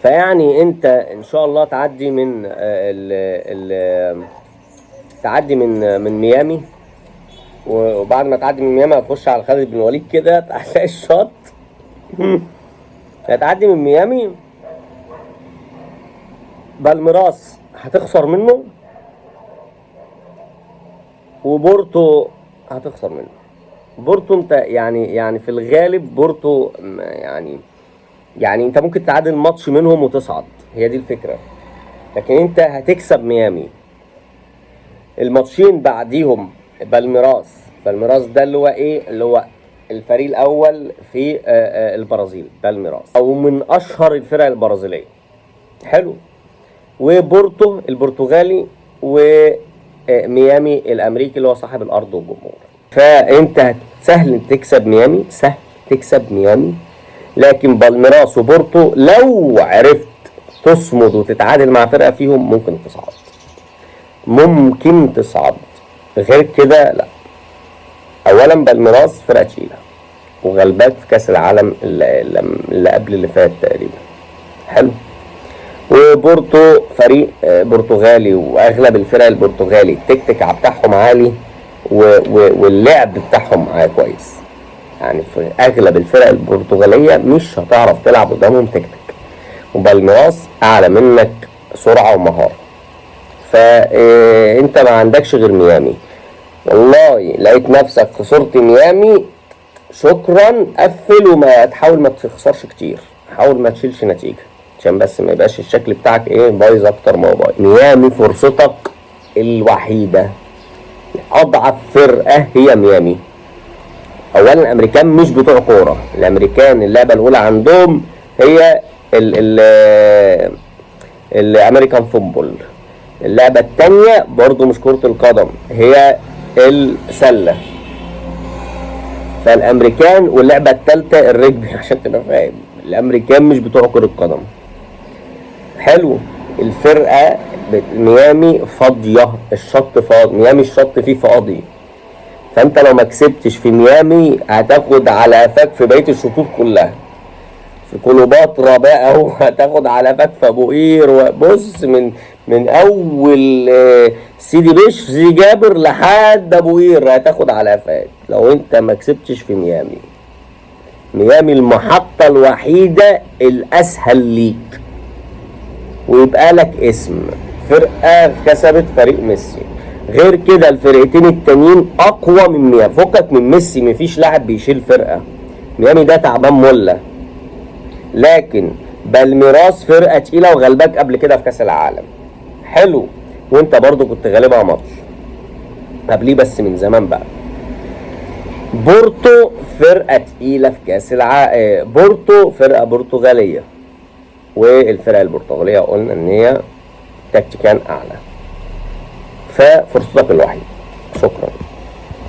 فيعني انت ان شاء الله تعدي من ميامي، وبعد ما تعدي من ميامي هتخش على خالد بن الوليد كده هتلاقي الشط. هتعدي من ميامي، بالميراس هتخسر منه، وبورتو هتخسر منه. بورتو انت يعني في الغالب بورتو يعني انت ممكن تعادل ماتش منهم وتصعد، هي دي الفكرة. لكن انت هتكسب ميامي. الماتشين بعديهم بالميراس ده اللي هو ايه، اللي هو الفريق الاول في البرازيل، بالميراس او من اشهر الفرق البرازيليه. حلو. وبورتو البرتغالي، وميامي الامريكي اللي هو صاحب الارض والجمهور. فانت سهل تكسب ميامي، سهل تكسب ميامي. لكن بالميراس وبورتو لو عرفت تصمد وتتعادل مع فرقه فيهم ممكن تصعد، ممكن تصعد. غير كده لا. اولا بالميراس فرقه تقيله وغلبات في كاس العالم اللي قبل اللي فات تقريبا. حلو. وبورتو فريق برتغالي، واغلب الفرق البرتغالي التكتيك بتاعهم عالي، واللعب بتاعهم كويس. يعني في اغلب الفرق البرتغاليه مش هتعرف تلعب قدامهم تكتيك، وبالميراس اعلى منك سرعه ومهاره. فانت ما عندكش غير ميامي. والله لقيت نفسك خسرت ميامي، شكرا، قفل وما تحاول ما تخسرش كتير، حاول ما تشيلش نتيجه عشان بس ما يبقاش الشكل بتاعك بايظ اكتر ما هو بايظ. ميامي فرصتك الوحيده، اضعف فرقه هي ميامي. اولا الامريكان مش بتوع كوره، الامريكان اللعبه الاولى عندهم هي الامريكان فوتبول. اللعبه الثانيه برضو مش كره القدم، هي السله. فالامريكان، واللعبه الثالثه الرجبي عشان تبقى فاهم. الامريكان مش بتوع كره قدم. حلو. الفرقه ميامي فاضيه، الشط فاضي، ميامي الشط فيه فاضي. فانت لو ما كسبتش في ميامي هتاخد على قفاك في بقيه الشطوط كلها، في كليوباترا بقى، وهتاخد على قفاك في ابو قير. وبص من اول سيدي بشر سيدي جابر لحد ابو قير هتاخد على قفاك لو انت ما كسبتش في ميامي. ميامي المحطه الوحيده الاسهل ليك، ويبقى لك اسم فرقه كسبت فريق ميسي. غير كده الفرقتين التانيين اقوى من ميامي. فكك من ميسي، مفيش لاعب بيشيل فرقه. ميامي ده تعبان مله. لكن بالميراس فرقه تقيله وغلباك قبل كده في كاس العالم. حلو. وانت برضو كنت غالبها ماتش قبليه بس من زمان بقى. بورتو فرقه تقيله في كاس العالم. بورتو فرقه برتغاليه، والفرقه البرتغاليه قلنا ان هي تكتيكيا اعلى. ففرصتك الوحيده. شكرا.